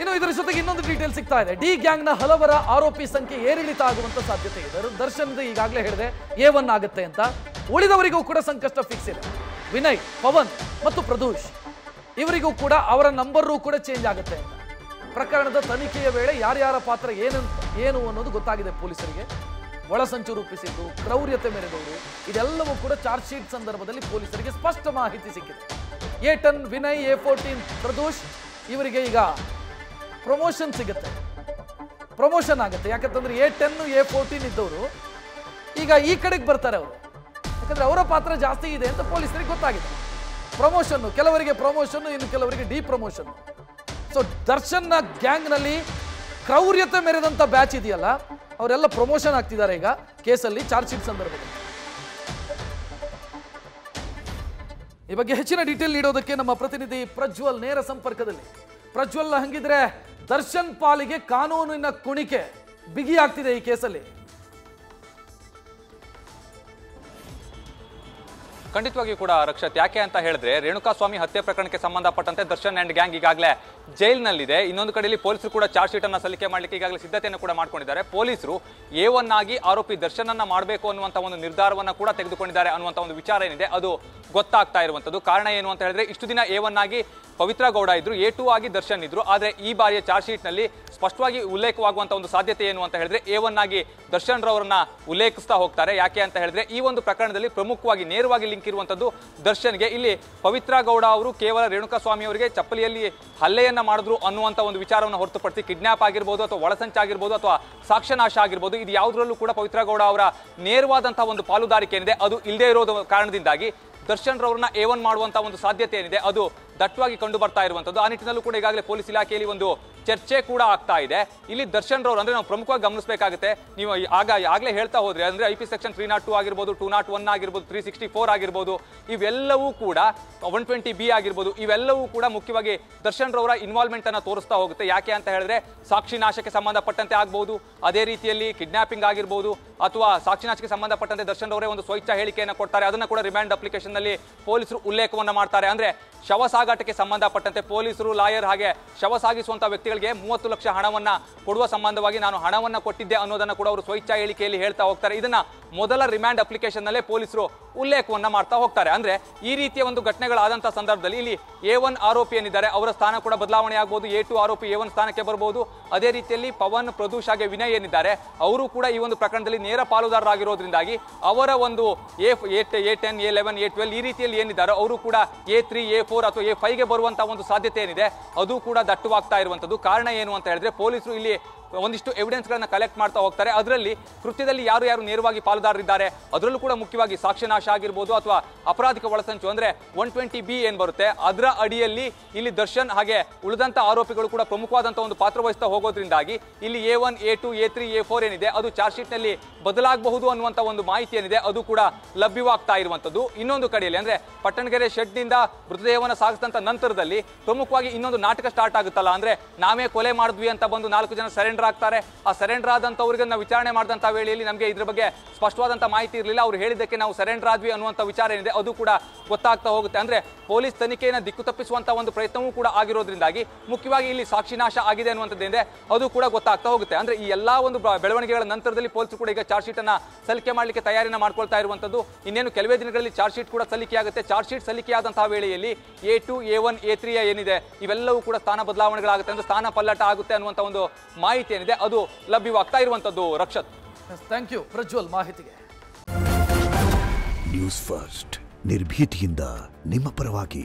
ಇನ್ನು ಇದರ ಜೊತೆಗೆ ಇನ್ನೊಂದು ಡೀಟೇಲ್ ಸಿಗ್ತಾ ಇದೆ. ಡಿ ಗ್ಯಾಂಗ್ನ ಹಲವರ ಆರೋಪಿ ಸಂಖ್ಯೆ ಏರಿಳಿತ ಆಗುವಂತ ಸಾಧ್ಯತೆ ಇದೆ. ದರ್ಶನ್ ಈಗಾಗಲೇ ಹೇಳಿದೆ A1 ಆಗುತ್ತೆ ಅಂತ. ಉಳಿದವರಿಗೂ ಕೂಡ ಸಂಕಷ್ಟ ಫಿಕ್ಸ್ ಇದೆ. ವಿನಯ್, ಪವನ್ ಮತ್ತು ಪ್ರದೂಷ್ ಇವರಿಗೂ ಕೂಡ ಅವರ ನಂಬರು ಕೂಡ ಚೇಂಜ್ ಆಗುತ್ತೆ ಅಂತ. ಪ್ರಕರಣದ ತನಿಖೆಯ ವೇಳೆ ಯಾರ್ಯಾರ ಪಾತ್ರ ಏನು ಅನ್ನೋದು ಗೊತ್ತಾಗಿದೆ ಪೊಲೀಸರಿಗೆ. ಒಳಸಂಚು ರೂಪಿಸಿದ್ದು, ಕ್ರೌರ್ಯತೆ ಮೆರೆದವರು, ಇದೆಲ್ಲವೂ ಕೂಡ ಚಾರ್ಜ್ ಶೀಟ್ ಸಂದರ್ಭದಲ್ಲಿ ಪೊಲೀಸರಿಗೆ ಸ್ಪಷ್ಟ ಮಾಹಿತಿ ಸಿಕ್ಕಿದೆ. A10 ವಿನಯ್, A14 ಪ್ರದೂಷ್ ಇವರಿಗೆ ಈಗ ಪ್ರಮೋಷನ್ ಸಿಗುತ್ತೆ, ಪ್ರಮೋಷನ್ ಆಗುತ್ತೆ. ಯಾಕಂತಂದ್ರೆ A10 A14 ಇದ್ದವರು ಈಗ ಈ ಕಡೆಗೆ ಬರ್ತಾರೆ ಅವರು, ಯಾಕಂದ್ರೆ ಅವರ ಪಾತ್ರ ಜಾಸ್ತಿ ಇದೆ ಅಂತ ಪೊಲೀಸರಿಗೆ ಗೊತ್ತಾಗಿದೆ. ಪ್ರಮೋಷನ್, ಕೆಲವರಿಗೆ ಪ್ರಮೋಷನ್, ಇನ್ನು ಕೆಲವರಿಗೆ ಡಿ ಪ್ರಮೋಷನ್. ಸೊ ದರ್ಶನ್ನ ಗ್ಯಾಂಗ್ನಲ್ಲಿ ಕ್ರೌರ್ಯತೆ ಮೆರೆದಂಥ ಬ್ಯಾಚ್ ಇದೆಯಲ್ಲ, ಅವರೆಲ್ಲ ಪ್ರಮೋಷನ್ ಆಗ್ತಿದ್ದಾರೆ ಈಗ ಕೇಸಲ್ಲಿ ಚಾರ್ಜ್ ಶೀಟ್ ಸಂದರ್ಭದಲ್ಲಿ. ಈ ಬಗ್ಗೆ ಹೆಚ್ಚಿನ ಡೀಟೇಲ್ ನೀಡೋದಕ್ಕೆ ನಮ್ಮ ಪ್ರತಿನಿಧಿ ಪ್ರಜ್ವಲ್ ನೇರ ಸಂಪರ್ಕದಲ್ಲಿ. ಪ್ರಜ್ವಲ್, ಹಂಗಿದ್ರೆ ದರ್ಶನ್ ಪಾಲಿಗೆ ಕಾನೂನಿನ ಕುಣಿಕೆ ಬಿಗಿಯಾಗ್ತಿದೆ ಈ ಕೇಸಲ್ಲಿ. ಖಂಡಿತವಾಗಿಯೂ ಕೂಡ ರಕ್ಷತ್, ಯಾಕೆ ಅಂತ ಹೇಳಿದ್ರೆ ರೇಣುಕಾಸ್ವಾಮಿ ಹತ್ಯೆ ಪ್ರಕರಣಕ್ಕೆ ಸಂಬಂಧಪಟ್ಟಂತೆ ದರ್ಶನ್ ಅಂಡ್ ಗ್ಯಾಂಗ್ ಈಗಾಗಲೇ ಜೈಲ್ನಲ್ಲಿದೆ. ಇನ್ನೊಂದು ಕಡೆಯಲ್ಲಿ ಪೊಲೀಸರು ಕೂಡ ಚಾರ್ಜ್ ಶೀಟ್ ಅನ್ನು ಸಲ್ಲಿಕೆ ಮಾಡಲಿಕ್ಕೆ ಈಗಾಗಲೇ ಸಿದ್ಧತೆಯನ್ನು ಕೂಡ ಮಾಡ್ಕೊಂಡಿದ್ದಾರೆ. ಪೊಲೀಸರು A1 ಆಗಿ ಆರೋಪಿ ದರ್ಶನ್ ಅನ್ನ ಮಾಡಬೇಕು ಅನ್ನುವಂಥ ಒಂದು ನಿರ್ಧಾರವನ್ನು ಕೂಡ ತೆಗೆದುಕೊಂಡಿದ್ದಾರೆ ಅನ್ನುವಂಥ ಒಂದು ವಿಚಾರ ಏನಿದೆ ಅದು ಗೊತ್ತಾಗ್ತಾ ಇರುವಂಥದ್ದು. ಕಾರಣ ಏನು ಅಂತ ಹೇಳಿದ್ರೆ ಇಷ್ಟು ದಿನ A1 ಆಗಿ ಪವಿತ್ರ ಗೌಡ ಇದ್ರು, A2 ಆಗಿ ದರ್ಶನ್ ಇದ್ರು. ಆದರೆ ಈ ಬಾರಿಯ ಚಾರ್ಜ್ ಶೀಟ್ ನಲ್ಲಿ ಸ್ಪಷ್ಟವಾಗಿ ಉಲ್ಲೇಖವಾಗುವಂತ ಒಂದು ಸಾಧ್ಯತೆ ಏನು ಅಂತ ಹೇಳಿದ್ರೆ A1 ಆಗಿ ದರ್ಶನ್ ರವರನ್ನ ಉಲ್ಲೇಖಿಸ್ತಾ ಹೋಗ್ತಾರೆ. ಯಾಕೆ ಅಂತ ಹೇಳಿದ್ರೆ ಈ ಒಂದು ಪ್ರಕರಣದಲ್ಲಿ ಪ್ರಮುಖವಾಗಿ ನೇರವಾಗಿ ಲಿಂಕ್ ಇರುವಂತದ್ದು ದರ್ಶನ್ಗೆ. ಇಲ್ಲಿ ಪವಿತ್ರ ಗೌಡ ಅವರು ಕೇವಲ ರೇಣುಕಾಸ್ವಾಮಿ ಅವರಿಗೆ ಚಪ್ಪಲಿಯಲ್ಲಿ ಹಲ್ಲೆಯನ್ನ ಮಾಡಿದ್ರು ಅನ್ನುವಂತ ಒಂದು ವಿಚಾರವನ್ನು ಹೊರತುಪಡಿಸಿ ಕಿಡ್ನಾಪ್ ಆಗಿರ್ಬೋದು ಅಥವಾ ಒಳಸಂಚಾಗಿರ್ಬೋದು ಅಥವಾ ಸಾಕ್ಷ್ಯನಾಶ ಆಗಿರ್ಬೋದು, ಇದು ಯಾವುದರಲ್ಲೂ ಕೂಡ ಪವಿತ್ರ ಗೌಡ ಅವರ ನೇರವಾದಂತಹ ಒಂದು ಪಾಲುದಾರಿಕೆ ಏನಿದೆ ಅದು ಇಲ್ಲದೆ ಇರೋದು ಕಾರಣದಿಂದಾಗಿ ದರ್ಶನ್ ರವರನ್ನ A1 ಮಾಡುವಂತಹ ಒಂದು ಸಾಧ್ಯತೆ ಏನಿದೆ ಅದು ದಟ್ಟವಾಗಿ ಕಂಡು ಬರ್ತಾ ಇರುವಂತದ್ದು. ಆ ನಿಟ್ಟಿನಲ್ಲೂ ಕೂಡ ಈಗಾಗಲೇ ಪೊಲೀಸ್ ಇಲಾಖೆಯಲ್ಲಿ ಒಂದು ಚರ್ಚೆ ಕೂಡ ಆಗ್ತಾ ಇದೆ. ಇಲ್ಲಿ ದರ್ಶನ್ ರವರು ಅಂದ್ರೆ ನಾವು ಪ್ರಮುಖವಾಗಿ ಗಮನಿಸಬೇಕಾಗುತ್ತೆ, ನೀವು ಆಗಲೇ ಹೇಳ್ತಾ ಹೋದ್ರೆ ಅಂದ್ರೆ IP ಸೆಕ್ಷನ್ 302 ಆಗಿರ್ಬೋದು, 201 ಆಗಿರ್ಬೋದು, 364 ಆಗಿರ್ಬೋದು, ಇವೆಲ್ಲವೂ ಕೂಡ 120B ಆಗಿರ್ಬೋದು, ಇವೆಲ್ಲವೂ ಕೂಡ ಮುಖ್ಯವಾಗಿ ದರ್ಶನ್ ರವರ ಇನ್ವಾಲ್ವ್ಮೆಂಟ್ ಅನ್ನ ತೋರಿಸ್ತಾ ಹೋಗುತ್ತೆ. ಯಾಕೆ ಅಂತ ಹೇಳಿದ್ರೆ ಸಾಕ್ಷಿ ನಾಶಕ್ಕೆ ಸಂಬಂಧಪಟ್ಟಂತೆ ಆಗ್ಬಹುದು, ಅದೇ ರೀತಿಯಲ್ಲಿ ಕಿಡ್ನಾಪಿಂಗ್ ಆಗಿರ್ಬೋದು ಅಥವಾ ಸಾಕ್ಷಿ ನಾಶಕ್ಕೆ ಸಂಬಂಧಪಟ್ಟಂತೆ ದರ್ಶನ್ ರವರೇ ಒಂದು ಸ್ವಇಚ್ಛಾ ಹೇಳಿಕೆಯನ್ನು ಕೊಡ್ತಾರೆ. ಅದನ್ನ ಕೂಡ ರಿಮ್ಯಾಂಡ್ ಅಪ್ಲಿಕೇಶನ್ ನಲ್ಲಿ ಪೊಲೀಸರು ಉಲ್ಲೇಖವನ್ನ ಮಾಡ್ತಾರೆ. ಅಂದ್ರೆ ಶವ ಸಾಗಾಟಕ್ಕೆ ಸಂಬಂಧಪಟ್ಟಂತೆ ಪೊಲೀಸರು, ಲಾಯರ್ ಹಾಗೆ ಶವ ಸಾಗಿಸುವಂತಹ ವ್ಯಕ್ತಿಗಳಿಗೆ 30 ಲಕ್ಷ ಹಣವನ್ನ ಕೊಡುವ ಸಂಬಂಧವಾಗಿ ನಾನು ಹಣವನ್ನ ಕೊಟ್ಟಿದ್ದೆ ಅನ್ನೋದನ್ನ ಕೂಡ ಅವರು ಸ್ವಇಚ್ಛಾ ಹೇಳಿಕೆಯಲ್ಲಿ ಹೇಳ್ತಾ ಹೋಗ್ತಾರೆ. ಇದನ್ನ ಮೊದಲ ರಿಮ್ಯಾಂಡ್ ಅಪ್ಲಿಕೇಶನ್ ನಲ್ಲೇ ಪೊಲೀಸರು ಉಲ್ಲೇಖವನ್ನ ಮಾಡ್ತಾ ಹೋಗ್ತಾರೆ. ಅಂದ್ರೆ ಈ ರೀತಿಯ ಒಂದು ಘಟನೆಗಳಾದಂತಹ ಸಂದರ್ಭದಲ್ಲಿ ಇಲ್ಲಿ A1 ಆರೋಪಿ ಏನಿದ್ದಾರೆ ಅವರ ಸ್ಥಾನ ಕೂಡ ಬದಲಾವಣೆ ಆಗಬಹುದು, A2 ಆರೋಪಿ A1 ಸ್ಥಾನಕ್ಕೆ ಬರಬಹುದು. ಅದೇ ರೀತಿಯಲ್ಲಿ ಪವನ್, ಪ್ರದೂಷ್ ಹಾಗೆ ವಿನಯ್ ಏನಿದ್ದಾರೆ ಅವರು ಕೂಡ ಈ ಒಂದು ಪ್ರಕರಣದಲ್ಲಿ ನೇರ ಪಾಲುದಾರರಾಗಿರೋದ್ರಿಂದಾಗಿ ಅವರ ಒಂದು A10, A11, A12 ಈ ರೀತಿಯಲ್ಲಿ ಏನಿದ್ದಾರೆ ಅವರು ಕೂಡ A3, A4 ಅಥವಾ A5ಗೆ ಬರುವಂತಹ ಒಂದು ಸಾಧ್ಯತೆ ಏನಿದೆ ಅದು ಕೂಡ ದಟ್ಟವಾಗ್ತಾ ಇರುವಂತದ್ದು. ಕಾರಣ ಏನು ಅಂತ ಹೇಳಿದ್ರೆ ಪೊಲೀಸರು ಇಲ್ಲಿ ಒಂದಿಷ್ಟು ಎವಿಡೆನ್ಸ್ ಗಳನ್ನ ಕಲೆಕ್ಟ್ ಮಾಡ್ತಾ ಹೋಗ್ತಾರೆ. ಅದರಲ್ಲಿ ಕೃತ್ಯದಲ್ಲಿ ಯಾರು ನೇರವಾಗಿ ಪಾಲುದಾರರಿದ್ದಾರೆ ಅದರಲ್ಲೂ ಕೂಡ ಮುಖ್ಯವಾಗಿ ಸಾಕ್ಷ್ಯನಾಶ ಆಗಿರ್ಬೋದು ಅಥವಾ ಅಪರಾಧಿಕ ಒಳಸಂಚು ಅಂದ್ರೆ 120B ಏನ್ ಬರುತ್ತೆ ಅದರ ಅಡಿಯಲ್ಲಿ ಇಲ್ಲಿ ದರ್ಶನ್ ಹಾಗೆ ಉಳಿದಂತ ಆರೋಪಿಗಳು ಕೂಡ ಪ್ರಮುಖವಾದಂತಹ ಒಂದು ಪಾತ್ರ ವಹಿಸ್ತಾ ಹೋಗೋದ್ರಿಂದಾಗಿ ಇಲ್ಲಿ A1, A2, A3, A4 ಏನಿದೆ ಅದು ಚಾರ್ಜ್ ಶೀಟ್ ನಲ್ಲಿ ಬದಲಾಗಬಹುದು ಅನ್ನುವಂತ ಒಂದು ಮಾಹಿತಿ ಏನಿದೆ ಅದು ಕೂಡ ಲಭ್ಯವಾಗ್ತಾ ಇರುವಂತದ್ದು. ಇನ್ನೊಂದು ಕಡೆಯಲ್ಲಿ ಅಂದ್ರೆ ಪಟ್ಟಣಗೆರೆ ಶೆಡ್ ನಿಂದ ಮೃತದೇಹವನ್ನು ಸಾಗಿಸಿದಂತ ನಂತರದಲ್ಲಿ ಪ್ರಮುಖವಾಗಿ ಇನ್ನೊಂದು ನಾಟಕ ಸ್ಟಾರ್ಟ್ ಆಗುತ್ತಲ್ಲ, ಅಂದ್ರೆ ನಾವೇ ಕೊಲೆ ಮಾಡಿದ್ವಿ ಅಂತ ಬಂದು 4 ಜನ ಸರೆಂಡರ್ ಆಗ್ತಾರೆ. ಆ ಸರೆಂಡರ್ ಆದಂತವರಿಗೆ ನಾವು ವಿಚಾರಣೆ ಮಾಡಿದಂತ ವೇಳೆಯಲ್ಲಿ ನಮಗೆ ಇದ್ರ ಬಗ್ಗೆ ಸ್ಪಷ್ಟವಾದಂತ ಮಾಹಿತಿ ಇರಲಿಲ್ಲ, ಅವ್ರು ಹೇಳಿದ್ದಕ್ಕೆ ನಾವು ಸರೆಂಡರ್ ಆದ್ವಿ ಅನ್ನುವಂತ ವಿಚಾರ ಏನಿದೆ ಅದು ಕೂಡ ಗೊತ್ತಾಗ್ತಾ ಹೋಗುತ್ತೆ. ಅಂದ್ರೆ ಪೊಲೀಸ್ ತನಿಖೆಯನ್ನು ದಿಕ್ಕು ತಪ್ಪಿಸುವಂತ ಒಂದು ಪ್ರಯತ್ನವೂ ಕೂಡ ಆಗಿರೋದ್ರಿಂದಾಗಿ ಮುಖ್ಯವಾಗಿ ಇಲ್ಲಿ ಸಾಕ್ಷಿನಾಶ ಆಗಿದೆ ಅನ್ನುವಂಥದ್ದೇನಿದೆ ಅದು ಕೂಡ ಗೊತ್ತಾಗ್ತಾ ಹೋಗುತ್ತೆ. ಅಂದ್ರೆ ಈ ಎಲ್ಲಾ ಒಂದು ಬೆಳವಣಿಗೆಗಳ ನಂತರದಲ್ಲಿ ಪೊಲೀಸರು ಕೂಡ ಈಗ ಚಾರ್ಜ್ ಶೀಟ್ ಅನ್ನ ಸಲ್ಲಿಕೆ ಮಾಡಲಿಕ್ಕೆ ತಯಾರಿನ ಮಾಡ್ಕೊಳ್ತಾ ಇರುವಂತದ್ದು. ಇನ್ನೇನು ಕೆಲವೇ ದಿನಗಳಲ್ಲಿ ಚಾರ್ಜ್ ಶೀಟ್ ಕೂಡ ಸಲ್ಲಿಕೆ ಆಗುತ್ತೆ. ಚಾರ್ಜ್ ಶೀಟ್ ಸಲ್ಲಿಕೆ ಆದಂತಹ ವೇಳೆಯಲ್ಲಿ A2, A1, A3 ಏನಿದೆ ಇವೆಲ್ಲವೂ ಕೂಡ ಸ್ಥಾನ ಬದಲಾವಣೆಗಳಾಗುತ್ತೆ, ಅಂದ್ರೆ ಸ್ಥಾನ ಪಲ್ಲಟ ಆಗುತ್ತೆ ಅನ್ನುವಂತ ಒಂದು ಮಾಹಿತಿ ಏನಿದೆ ಅದು ಲಭ್ಯವಾಗ್ತಾ ಇರುವಂತದ್ದು. ರಕ್ಷತ್, ಥ್ಯಾಂಕ್ ಯು ಪ್ರಜ್ವಲ್ ಮಾಹಿತಿಗೆ. ನ್ಯೂಸ್ ಫಸ್ಟ್ ನಿರ್ಭೀತಿಯಿಂದ ನಿಮ್ಮ ಪರವಾಗಿ.